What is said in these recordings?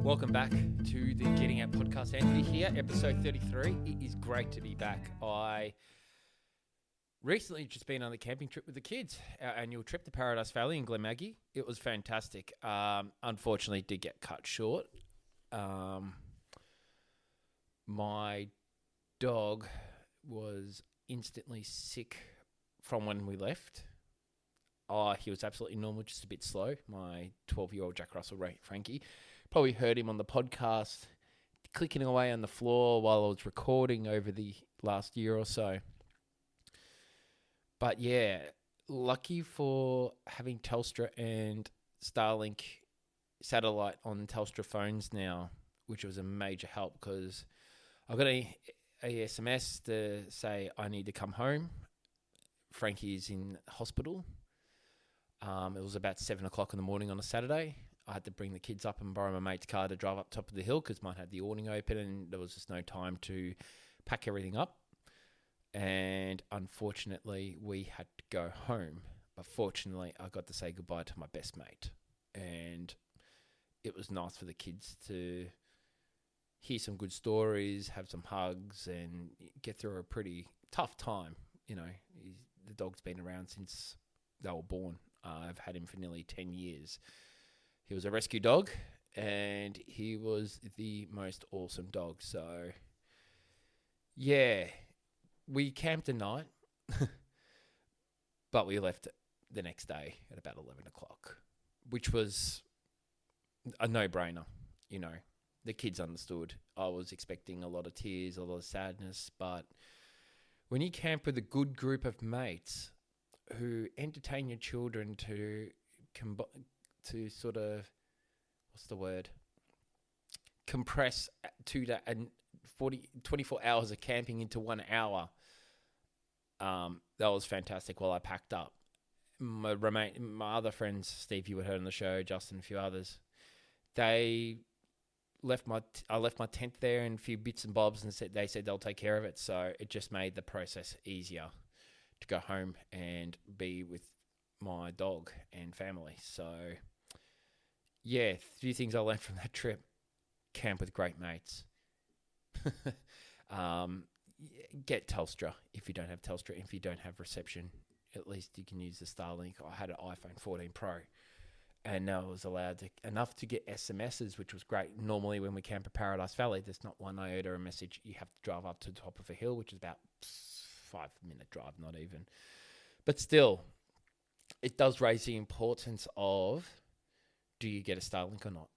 Welcome back to the Getting Out podcast. Anthony here, episode 33. It is great to be back. I recently just been on a camping trip with the kids, our annual trip to Paradise Valley in Glenmaggie. It was fantastic. Unfortunately, it did get cut short. My dog was instantly sick from when we left. He was absolutely normal, just a bit slow. My 12-year-old Jack Russell Frankie. Probably heard him on the podcast clicking away on the floor while I was recording over the last year or so. But yeah, lucky for having Telstra and Starlink satellite on Telstra phones now, which was a major help because I got a SMS to say I need to come home. Frankie's in hospital. It was about 7 o'clock in the morning on a Saturday. I had to bring the kids up and borrow my mate's car to drive up top of the hill because mine had the awning open and there was just no time to pack everything up. And unfortunately, we had to go home. But fortunately, I got to say goodbye to my best mate. And it was nice for the kids to hear some good stories, have some hugs, and get through a pretty tough time. You know, the dog's been around since they were born. I've had him for nearly 10 years. He was a rescue dog, and he was the most awesome dog. So, yeah, we camped a night, but we left the next day at about 11 o'clock, which was a no-brainer, you know. The kids understood. I was expecting a lot of tears, a lot of sadness, but when you camp with a good group of mates who entertain your children to sort of, compress 24 hours of camping into 1 hour. That was fantastic while I packed up. My other friends, Steve, you would heard on the show, Justin, a few others, I left my tent there and a few bits and bobs and they said they'll take care of it. So it just made the process easier to go home and be with my dog and family. So, yeah, a few things I learned from that trip. Camp with great mates. Get Telstra if you don't have Telstra. If you don't have reception, at least you can use the Starlink. I had an iPhone 14 Pro, and I was allowed enough to get SMSs, which was great. Normally, when we camp at Paradise Valley, there's not one iota of a message. You have to drive up to the top of a hill, which is about 5-minute drive, not even. But still, it does raise the importance of, do you get a Starlink or not?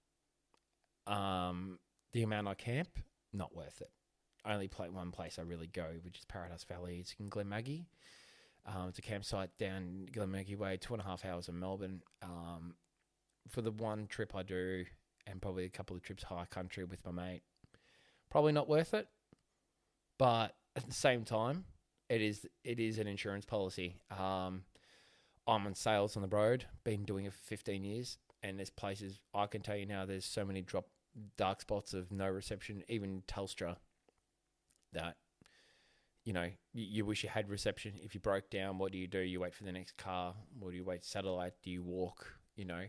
The amount I camp, not worth it. I only play one place I really go, which is Paradise Valley. It's in Glenmaggie. It's a campsite down Glenmaggie Way, 2.5 hours in Melbourne. For the one trip I do, and probably a couple of trips high country with my mate, probably not worth it. But at the same time, it is an insurance policy. I'm on sales on the road, been doing it for 15 years, and there's places, I can tell you now, there's so many dark spots of no reception, even Telstra, that, you know, you wish you had reception. If you broke down, what do? You wait for the next car? Or do you wait satellite? Do you walk? You know,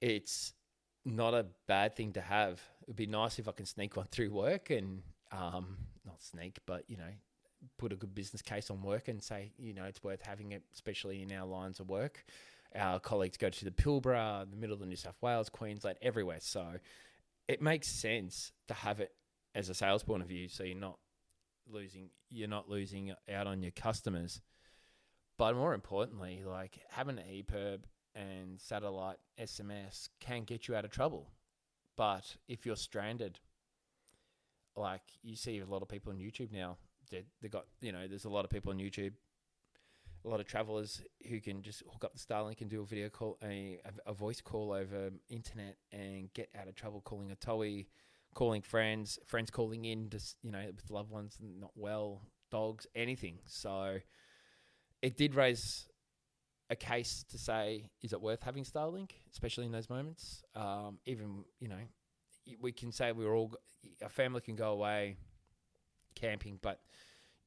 it's not a bad thing to have. It'd be nice if I can sneak one through work and, not sneak, but, you know, put a good business case on work and say, you know, it's worth having it, especially in our lines of work. Our colleagues go to the Pilbara, the middle of New South Wales, Queensland, everywhere. So it makes sense to have it as a sales point of view, so you're not losing out on your customers. But more importantly, like having an EPIRB and satellite SMS can get you out of trouble. But if you're stranded, like you see a lot of people on YouTube now, they got, you know, there's a lot of people on YouTube, a lot of travelers who can just hook up the Starlink and do a video call, a voice call over internet and get out of trouble, calling a towie, calling friends calling in, just, you know, with loved ones not well, dogs, anything. So it did raise a case to say, is it worth having Starlink, especially in those moments? Even, you know, we can say a family can go away camping, but,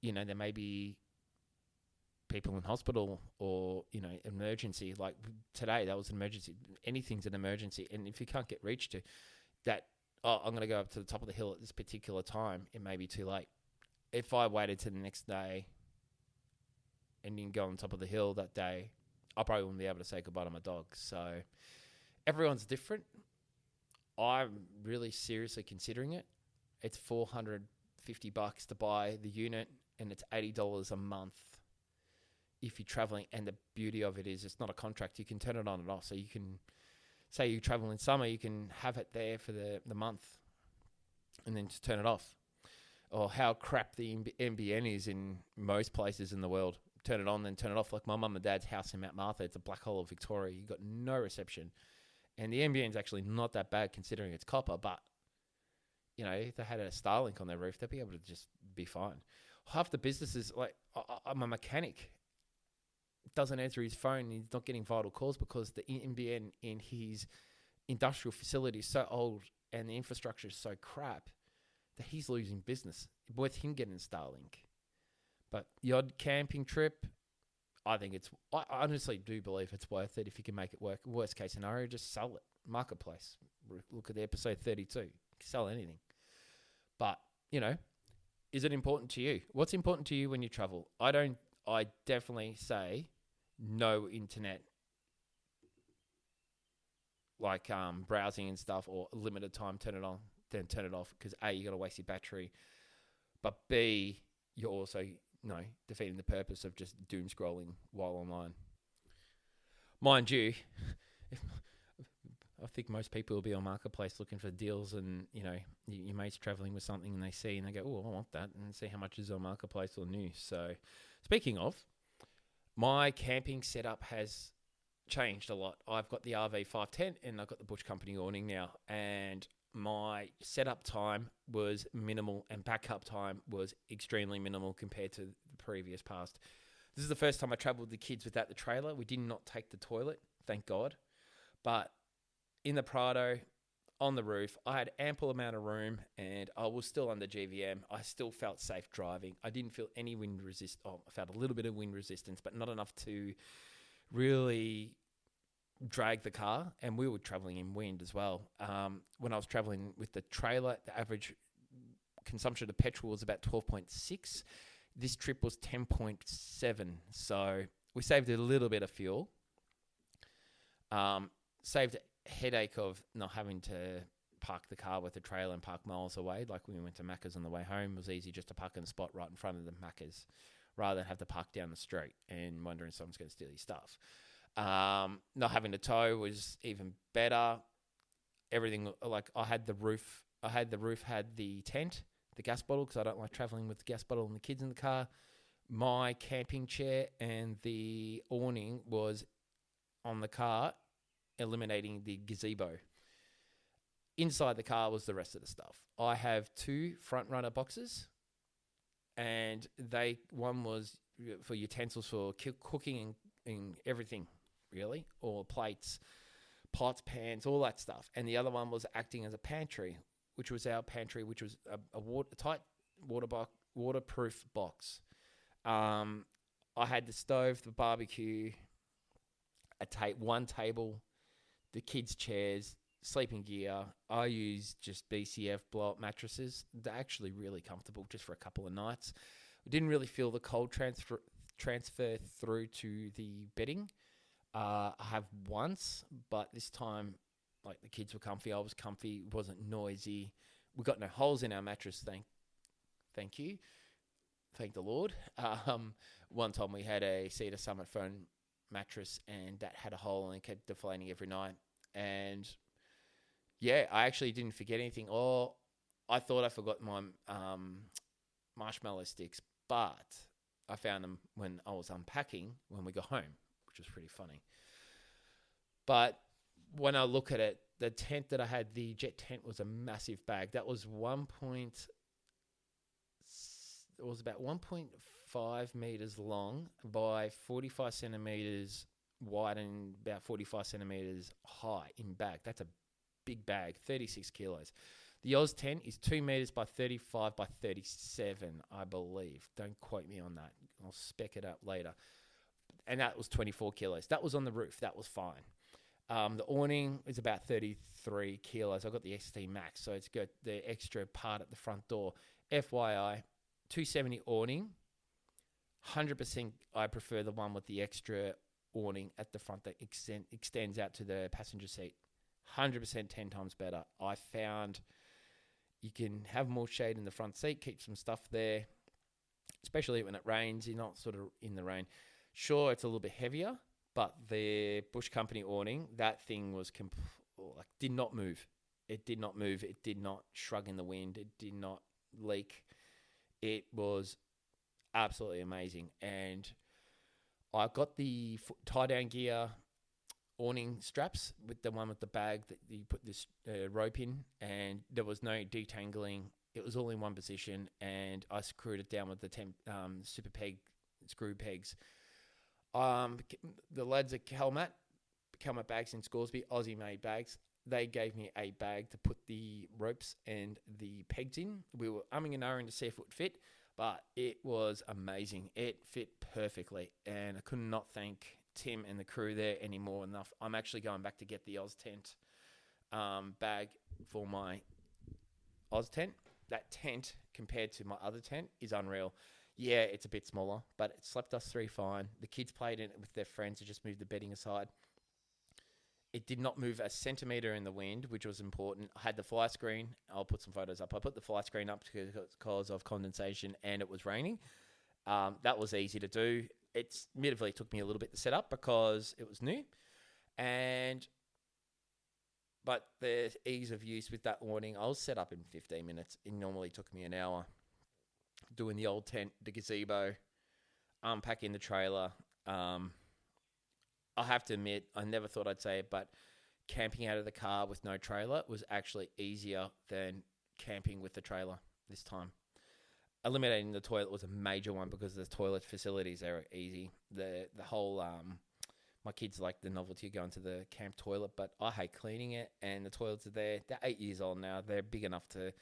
you know, there may be people in hospital or, you know, emergency. Like today, that was an emergency. Anything's an emergency. And if you can't get reached to, that, oh, I'm going to go up to the top of the hill at this particular time, it may be too late. If I waited to the next day and didn't go on top of the hill that day, I probably wouldn't be able to say goodbye to my dog. So everyone's different. I'm really seriously considering it. It's $450 to buy the unit, and it's $80 a month if you're traveling. And the beauty of it is it's not a contract. You can turn it on and off. So you can say you travel in summer, you can have it there for the month and then just turn it off. Or how crap the NBN is in most places in the world. Turn it on, then turn it off. Like my mum and dad's house in Mount Martha, it's a black hole of Victoria. You've got no reception. And the NBN's actually not that bad considering it's copper, but, you know, if they had a Starlink on their roof, they'd be able to just be fine. Half the businesses, like, I'm a mechanic, doesn't answer his phone, he's not getting vital calls because the NBN in his industrial facility is so old and the infrastructure is so crap that he's losing business. It's worth him getting Starlink. But the odd camping trip, I honestly do believe it's worth it if you can make it work. Worst case scenario, just sell it. Marketplace. Look at the episode 32. Sell anything. But, you know, is it important to you? What's important to you when you travel? I definitely say no internet, like browsing and stuff, or limited time, turn it on, then turn it off, because A, you're going to waste your battery, but B, you're also, defeating the purpose of just doom scrolling while online. Mind you, I think most people will be on Marketplace looking for deals, and, your mate's traveling with something and they see and they go, oh, I want that, and see how much is on Marketplace or new. So speaking of, my camping setup has changed a lot. I've got the RV510 and I've got the Bush Company awning now, and my setup time was minimal and backup time was extremely minimal compared to the previous past. This is the first time I traveled with the kids without the trailer. We did not take the toilet, thank God. But in the Prado, on the roof, I had ample amount of room and I was still under GVM. I still felt safe driving. I didn't feel any wind resist. Oh, I felt a little bit of wind resistance, but not enough to really drag the car. And we were traveling in wind as well. When I was traveling with the trailer, the average consumption of petrol was about 12.6. This trip was 10.7. So we saved a little bit of fuel. Saved a headache of not having to park the car with the trailer and park miles away. Like when we went to Macca's on the way home, it was easy just to park in a spot right in front of the Macca's rather than have to park down the street and wondering if someone's going to steal your stuff. Not having to tow was even better. Everything, like I had the roof had the tent, the gas bottle, because I don't like traveling with the gas bottle and the kids in the car. My camping chair and the awning was on the car, eliminating the gazebo. Inside the car was the rest of the stuff. I have 2 front runner boxes, and one was for utensils for cooking and everything, really, or plates, pots, pans, all that stuff. And the other one was acting as a pantry, which was our pantry, which was a tight waterproof box. I had the stove, the barbecue, one table, the kids' chairs, sleeping gear. I use just BCF blow-up mattresses. They're actually really comfortable just for a couple of nights. We didn't really feel the cold transfer through to the bedding. I have once, but this time, like, the kids were comfy, I was comfy, it wasn't noisy. We got no holes in our mattress, thank you. Thank the Lord. One time we had a Cedar Summit foam mattress and that had a hole and it kept deflating every night. And yeah, I actually didn't forget anything. Or I thought I forgot my marshmallow sticks, but I found them when I was unpacking when we got home, which was pretty funny. But when I look at it, the tent that I had, the jet tent, was a massive bag. That was it was about 1.5 meters long by 45 centimeters wide and about 45 centimeters high in bag. That's a big bag, 36 kilos. The Oz tent is 2 meters by 35 by 37, I believe. Don't quote me on that. I'll spec it up later. And that was 24 kilos. That was on the roof. That was fine. The awning is about 33 kilos. I've got the XT Max, so it's got the extra part at the front door. FYI, 270 awning. 100% I prefer the one with the extra awning at the front that extends out to the passenger seat. 100% 10 times better. I found you can have more shade in the front seat, keep some stuff there, especially when it rains. You're not sort of in the rain. Sure, it's a little bit heavier, but the Bush Company awning, that thing was did not move. It did not move. It did not shrug in the wind. It did not leak. It was absolutely amazing. And I got the tie-down gear awning straps with the one with the bag that you put this rope in, and there was no detangling. It was all in one position, and I screwed it down with the super peg screw pegs. The lads at Calmat Bags in Scoresby, Aussie-made bags, they gave me a bag to put the ropes and the pegs in. We were umming and ahhing to see if it would fit, but it was amazing. It fit perfectly, and I could not thank Tim and the crew there anymore enough. I'm actually going back to get the Oz tent bag for my Oz tent. That tent, compared to my other tent, is unreal. Yeah, it's a bit smaller, but it slept us three fine. The kids played in it with their friends. They just moved the bedding aside. It did not move a centimetre in the wind, which was important. I had the fly screen. I'll put some photos up. I put the fly screen up because of condensation, and it was raining. That was easy to do. It admittedly took me a little bit to set up because it was new. But the ease of use with that awning, I was set up in 15 minutes. It normally took me an hour. Doing the old tent, the gazebo, unpacking the trailer. I have to admit, I never thought I'd say it, but camping out of the car with no trailer was actually easier than camping with the trailer this time. Eliminating the toilet was a major one because the toilet facilities are easy. The whole my kids like the novelty of going to the camp toilet, but I hate cleaning it, and the toilets are there. They're 8 years old now. They're big enough to,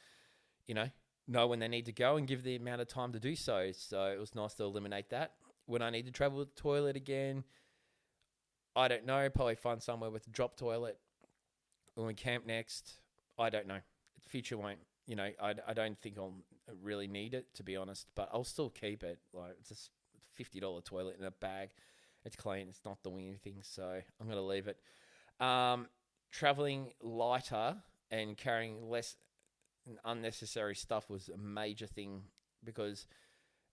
know when they need to go and give the amount of time to do so. So it was nice to eliminate that. When I need to travel with the toilet again, I don't know. Probably find somewhere with a drop toilet. When we camp next, I don't know. The future won't. I don't think I'll really need it, to be honest. But I'll still keep it. Like, it's a $50 toilet in a bag. It's clean. It's not doing anything. So I'm going to leave it. Traveling lighter and carrying less unnecessary stuff was a major thing, because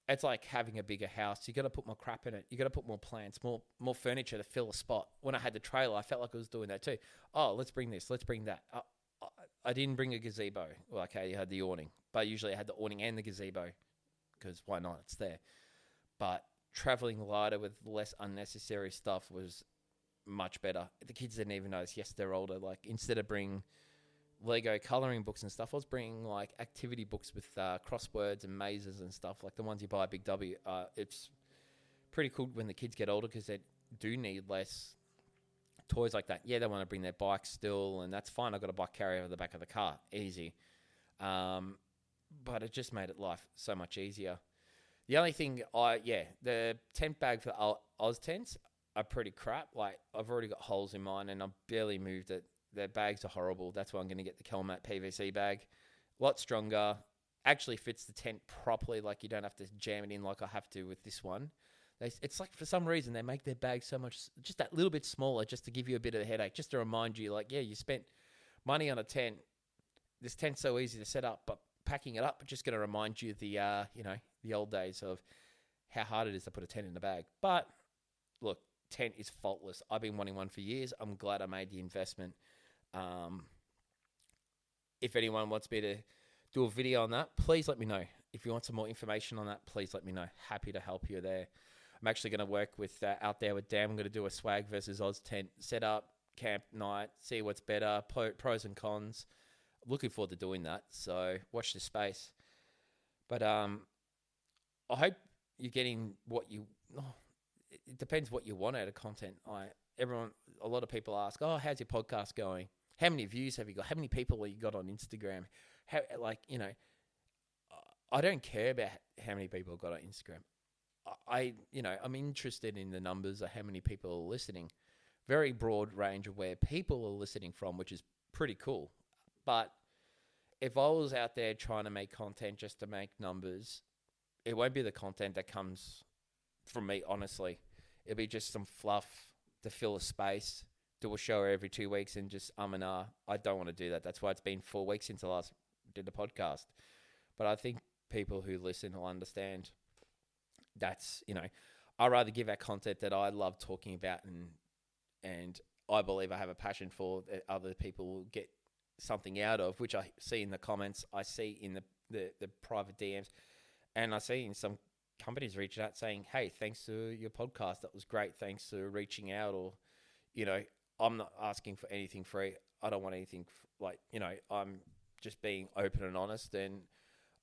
it's like having a bigger house. You got to put more crap in it. You got to put more plants, more furniture to fill a spot. When I had the trailer, I felt like I was doing that too. Oh, let's bring this. Let's bring that. I didn't bring a gazebo. Well, okay, you had the awning, but usually I had the awning and the gazebo, because why not? It's there. But traveling lighter with less unnecessary stuff was much better. The kids didn't even notice. Yes, they're older. Like, instead of bringing Lego coloring books and stuff, I was bringing like activity books with crosswords and mazes and stuff, like the ones you buy at Big W. It's pretty cool when the kids get older, because they do need less toys like that. Yeah, they want to bring their bikes still, and that's fine. I've got a bike carrier over the back of the car. Easy. But it just made life so much easier. The only thing, the tent bag for Oz tents are pretty crap. Like, I've already got holes in mine, and I've barely moved it. Their bags are horrible. That's why I'm going to get the Calmat PVC bag. A lot stronger. Actually fits the tent properly. Like, you don't have to jam it in like I have to with this one. It's like, for some reason, they make their bags so much, just that little bit smaller, just to give you a bit of a headache, just to remind you, like, yeah, you spent money on a tent. This tent's so easy to set up, but packing it up, it's just going to remind you the old days of how hard it is to put a tent in a bag. But look, tent is faultless. I've been wanting one for years. I'm glad I made the investment. If anyone wants me to do a video on that, please let me know. If you want some more information on that, please let me know. Happy to help you there. I'm actually going to work with out there with Dan. I'm going to do a swag versus Oz tent setup, camp night, see what's better, pros and cons. Looking forward to doing that. So watch this space. But I hope you're getting what you. It depends what you want out of content. A lot of people ask, "Oh, how's your podcast going? How many views have you got? How many people have you got on Instagram?" I don't care about how many people have got on Instagram. I'm interested in the numbers of how many people are listening, very broad range of where people are listening from, which is pretty cool. But if I was out there trying to make content just to make numbers, it won't be the content that comes from me, honestly. It'll be just some fluff to fill a space, do a show every 2 weeks and just and ah. I don't want to do that. That's why it's been 4 weeks since I last did the podcast. But I think people who listen will understand that's, I'd rather give out content that I love talking about and I believe I have a passion for that other people will get something out of, which I see in the comments, I see in the private DMs, and I see in some companies reaching out saying, hey, thanks to your podcast, that was great, thanks for reaching out, or, I'm not asking for anything free. I don't want anything, I'm just being open and honest, and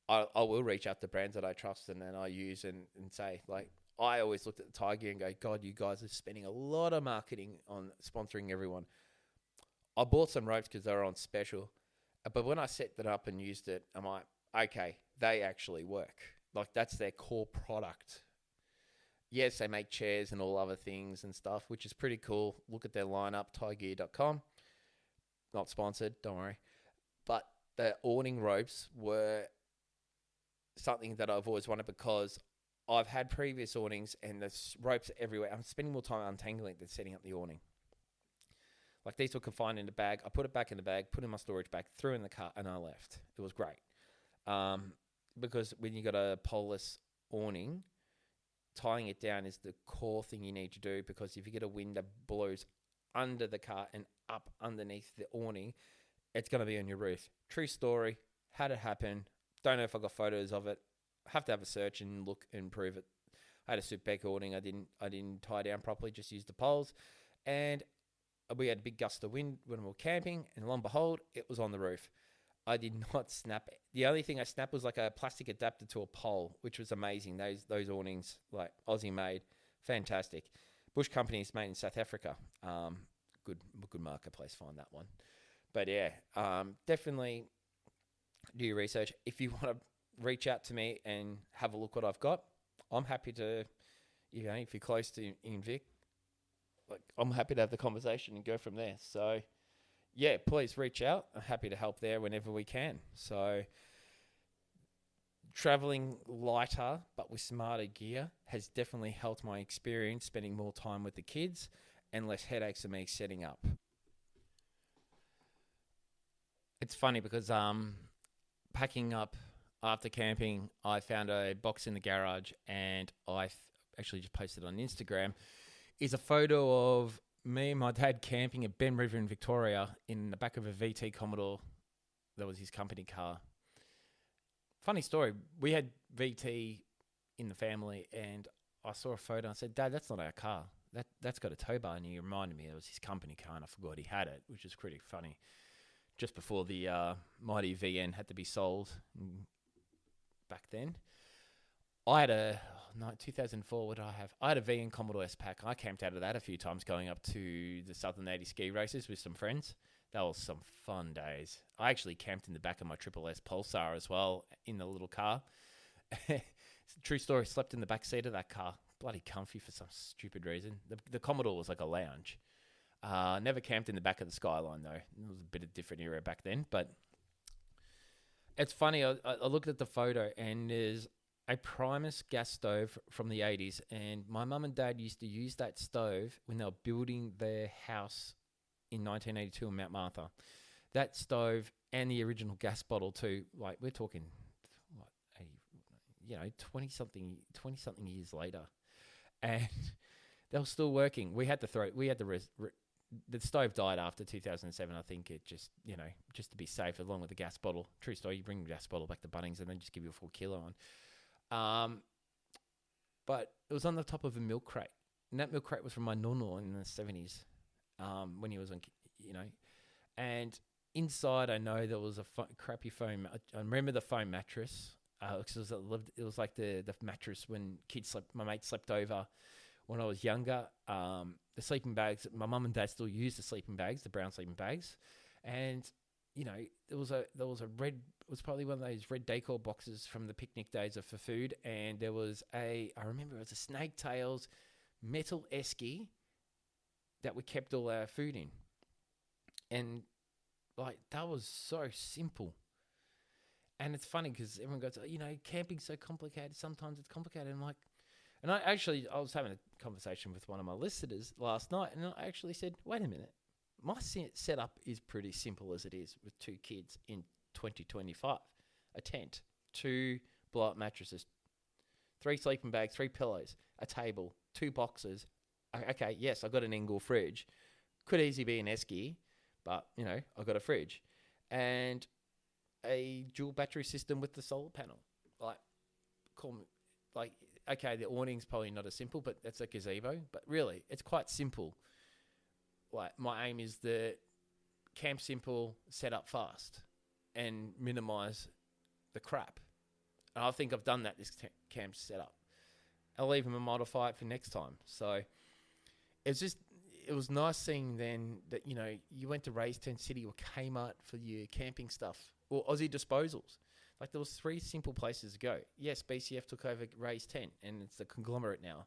I will reach out to brands that I trust and then I use and say, I always looked at the Tiger and go, God, you guys are spending a lot of marketing on sponsoring everyone. I bought some ropes because they were on special, but when I set that up and used it, I'm like, okay, they actually work. That's their core product. Yes, they make chairs and all other things and stuff, which is pretty cool. Look at their lineup, tigear.com. Not sponsored, don't worry. But the awning ropes were something that I've always wanted because I've had previous awnings and the ropes everywhere. I'm spending more time untangling than setting up the awning. These were confined in the bag. I put it back in the bag, put it in my storage bag, threw it in the car, and I left. It was great. Because when you got a poleless awning, tying it down is the core thing you need to do, because if you get a wind that blows under the car and up underneath the awning, it's going to be on your roof. True story. Had it happen. Don't know if I got photos of it. Have to have a search and look and prove it. I had a Superbeck awning. I didn't tie down properly, just used the poles. And we had a big gust of wind when we were camping, and lo and behold, it was on the roof. I did not snap it. The only thing I snapped was a plastic adapter to a pole, which was amazing. Those awnings, Aussie made, fantastic. Bush Company's made in South Africa. Good marketplace, find that one. But yeah, definitely do your research. If you want to reach out to me and have a look what I've got, I'm happy to, if you're close to Vic, I'm happy to have the conversation and go from there. So, yeah, please reach out. I'm happy to help there whenever we can. So, traveling lighter but with smarter gear has definitely helped my experience, spending more time with the kids and less headaches of me setting up. It's funny because packing up after camping, I found a box in the garage, and I actually just posted on Instagram. Is a photo of me and my dad camping at Ben River in Victoria in the back of a VT Commodore. That was his company car. Funny story. We had VT in the family, and I saw a photo and I said, Dad, that's not our car. That's got a tow bar. And he reminded me it was his company car, and I forgot he had it, which is pretty funny. Just before the mighty VN had to be sold back then. I had 2004, what did I have? I had a VN Commodore S-Pack. I camped out of that a few times going up to the Southern 80 ski races with some friends. That was some fun days. I actually camped in the back of my Triple S Pulsar as well in the little car. True story, slept in the back seat of that car. Bloody comfy for some stupid reason. The Commodore was like a lounge. Never camped in the back of the Skyline, though. It was a bit of a different era back then. But it's funny, I looked at the photo, and there's a Primus gas stove from the 80s, and my mum and dad used to use that stove when they were building their house in 1982 in Mount Martha. That stove and the original gas bottle too, we're talking, 20-something years later. And they were still working. The stove died after 2007. I think it just to be safe, along with the gas bottle. True story, you bring the gas bottle back to Bunnings and then just give you a full kilo on. But it was on the top of a milk crate. And that milk crate was from my nono in the 70s, when he was on, And inside, I know there was a crappy foam. I remember the foam mattress. Because it was like the mattress when kids slept. My mate slept over when I was younger. The sleeping bags. My mum and dad still use the sleeping bags, the brown sleeping bags, and there was a red. It was probably one of those red decor boxes from the picnic days for food, and there was I remember it was a Snake Tails metal esky that we kept all our food in. And like, that was so simple. And it's funny because everyone goes, camping's so complicated. Sometimes it's complicated. I'm like, and I was having a conversation with one of my listeners last night, and I actually said, wait a minute. My setup is pretty simple as it is with 2 kids in 2025. A tent, 2 blow-up mattresses, 3 sleeping bags, 3 pillows, a table, 2 boxes. Okay, yes, I got an Engel fridge. Could easily be an Esky, but, I got a fridge. And a dual battery system with the solar panel. Okay, the awning's probably not as simple, but that's a gazebo. But really, it's quite simple. Like, my aim is that camp simple, set up fast, and minimize the crap. And I think I've done that this camp setup. I'll even modify it for next time. So it was nice seeing then that, you went to Ray's Tent City or Kmart for your camping stuff, or Aussie Disposals. Like, there was 3 simple places to go. Yes, BCF took over Ray's Tent, and it's a conglomerate now.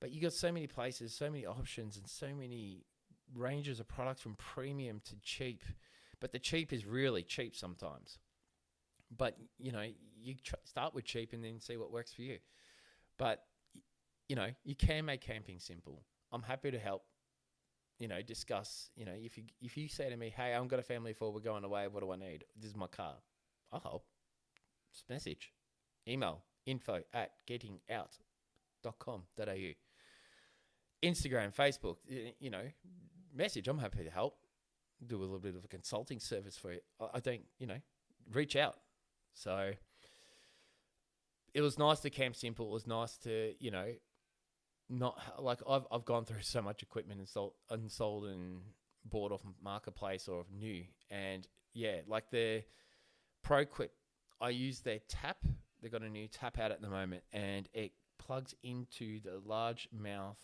But you got so many places, so many options, and so many ranges of products from premium to cheap. But the cheap is really cheap sometimes. But, you start with cheap and then see what works for you. But, you can make camping simple. I'm happy to help, discuss, if you say to me, hey, I've got a family of 4, we're going away, what do I need? This is my car. I'll help. Just message. Email info@gettingout.com.au. Instagram, Facebook, message. I'm happy to help. Do a little bit of a consulting service for you. I don't, reach out. So it was nice to camp simple. It was nice to, not like I've gone through so much equipment and sold and bought off marketplace or new. And yeah, like the Proquip, I use their tap. They've got a new tap out at the moment, and it plugs into the large mouth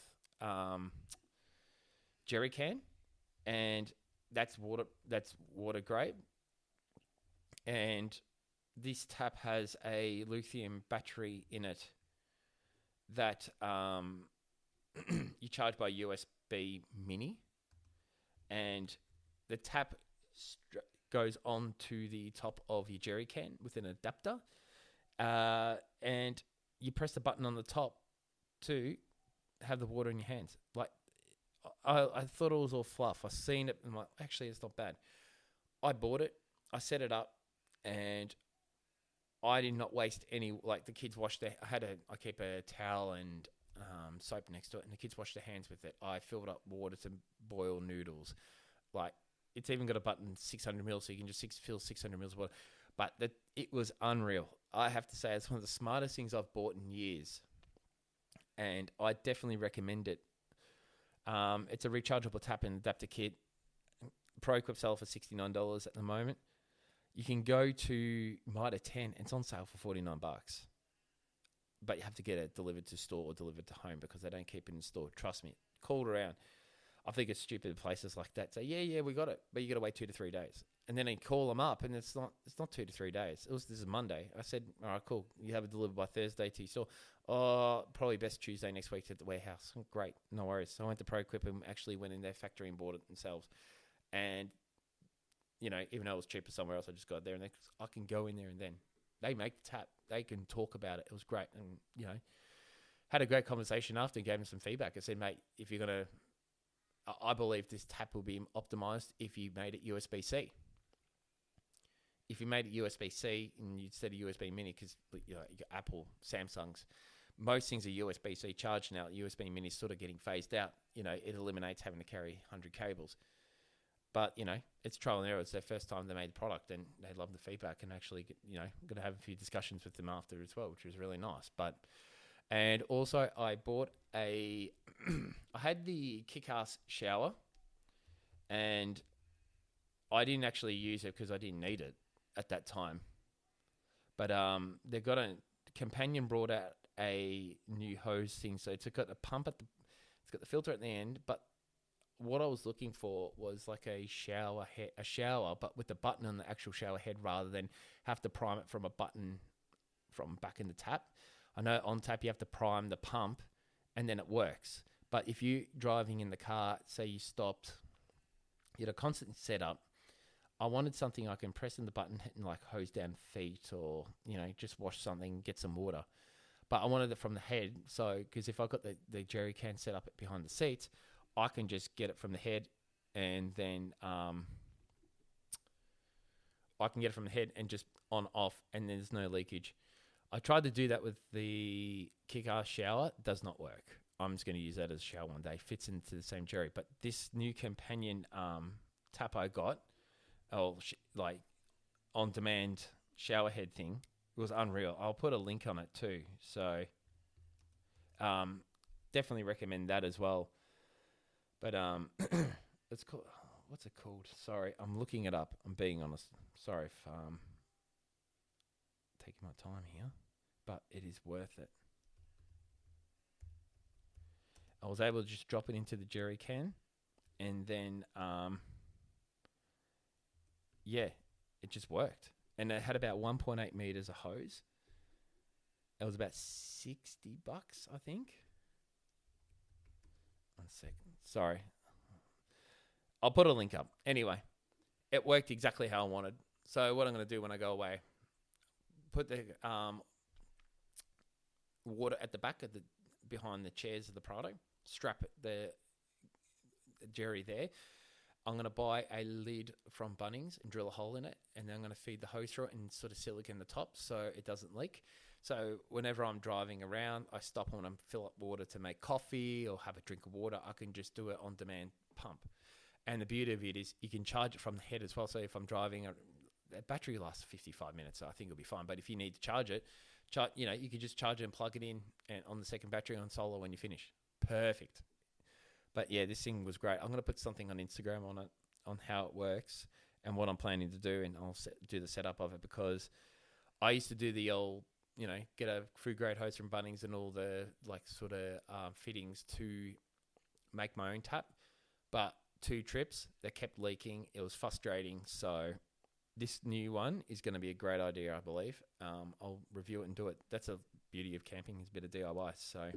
jerry can, and that's water grade. And this tap has a lithium battery in it that you charge by USB mini, and the tap goes on to the top of your jerry can with an adapter, and you press the button on the top to have the water in your hands. Like, I thought it was all fluff. I seen it and I'm like, actually, it's not bad. I bought it, I set it up, and I did not waste any. Like, the kids washed their. I keep a towel and soap next to it, and the kids washed their hands with it. I filled up water to boil noodles. Like, it's even got a button 600 mils, so you can just fill 600 mils of water. But it was unreal. I have to say, it's one of the smartest things I've bought in years, and I definitely recommend it. It's a rechargeable tap and adapter kit. Proquip sell for $69 at the moment. You can go to Mitre 10, and it's on sale for $49. But you have to get it delivered to store or delivered to home because they don't keep it in store. Trust me. Called around. I think it's stupid places like that say, yeah, we got it, but you got to wait 2 to 3 days. And then they call them up, and it's not 2 to 3 days. This is Monday. I said, all right, cool. You have it delivered by Thursday to your store. Oh, probably best Tuesday next week at the warehouse. Great, no worries. So I went to Proquip and actually went in their factory and bought it themselves. And even though it was cheaper somewhere else, I just got there, and I can go in there, and then they make the tap. They can talk about it. It was great, and had a great conversation after and gave them some feedback. I said, mate, if you're gonna, I believe this tap will be optimized if you made it USB-C. If you made it USB-C and instead of USB mini, because you got Apple, Samsung's, most things are USB-C charged now. USB mini is sort of getting phased out. It eliminates having to carry 100 cables. But, it's trial and error. It's their first time they made the product, and they love the feedback, and actually, going to have a few discussions with them after as well, which was really nice. And also I bought I had the Kick-Ass shower, and I didn't actually use it because I didn't need it at that time. But they've got Companion brought out a new hose thing, so it's got a pump it's got the filter at the end, but what I was looking for was like a shower, but with the button on the actual shower head rather than have to prime it from a button from back in the tap. I know on tap you have to prime the pump and then it works. But if you driving in the car, say you stopped, you had a constant setup. I wanted something I can press in the button and like hose down feet, or just wash something, get some water. But I wanted it from the head, so because if I got the jerry can set up behind the seats, I can just get it from the head, and then I can get it from the head and just on off, and there's no leakage. I tried to do that with the kick-ass shower. It does not work. I'm just going to use that as a shower one day. Fits into the same jerry. But this new companion tap I got, like on-demand shower head thing, was unreal. I'll put a link on it too. So definitely recommend that as well. But it's called, what's it called? Sorry, I'm looking it up. I'm being honest. Sorry if taking my time here, but it is worth it. I was able to just drop it into the jerry can, and then it just worked. And it had about 1.8 meters of hose. It was about $60, I think. 1 second. Sorry. I'll put a link up. Anyway, it worked exactly how I wanted. So what I'm going to do when I go away, put the water at the back of behind the chairs of the Prado, strap the jerry there. I'm going to buy a lid from Bunnings and drill a hole in it, and then I'm going to feed the hose through it and sort of silicone the top so it doesn't leak. So whenever I'm driving around, I stop and fill up water to make coffee or have a drink of water. I can just do it on demand pump. And the beauty of it is you can charge it from the head as well. So if I'm driving, that battery lasts 55 minutes, so I think it'll be fine. But if you need to charge it, you can just charge it and plug it in and on the second battery on solar when you finish. Perfect. But yeah, this thing was great. I'm going to put something on Instagram on it, on how it works and what I'm planning to do, and I'll do the setup of it, because I used to do the old, get a food grade hose from Bunnings and all the fittings to make my own tap. But 2 trips, they kept leaking. It was frustrating. So this new one is going to be a great idea, I believe. I'll review it and do it. That's a beauty of camping, is a bit of DIY. So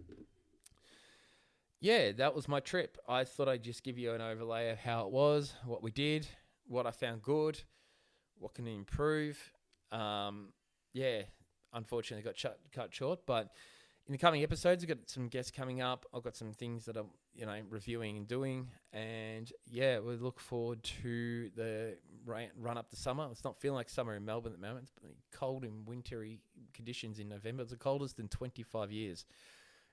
yeah, that was my trip. I thought I'd just give you an overlay of how it was, what we did, what I found good, what can improve. Unfortunately got cut short, but in the coming episodes, I've got some guests coming up. I've got some things that I'm, reviewing and doing. And yeah, we look forward to the run up to summer. It's not feeling like summer in Melbourne at the moment. It's cold and wintry conditions in November. It's the coldest in 25 years.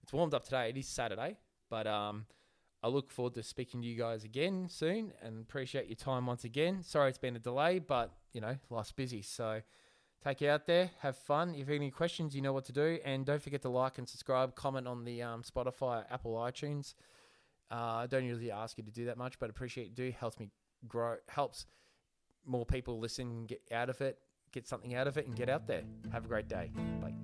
It's warmed up today. It is Saturday. But I look forward to speaking to you guys again soon, and appreciate your time once again. Sorry it's been a delay, but, life's busy. So take you out there, have fun. If you have any questions, you know what to do. And don't forget to like and subscribe, comment on the Spotify, Apple, iTunes. I don't usually ask you to do that much, but appreciate you do. Helps me grow, helps more people listen, get out of it, get something out of it, and get out there. Have a great day. Bye.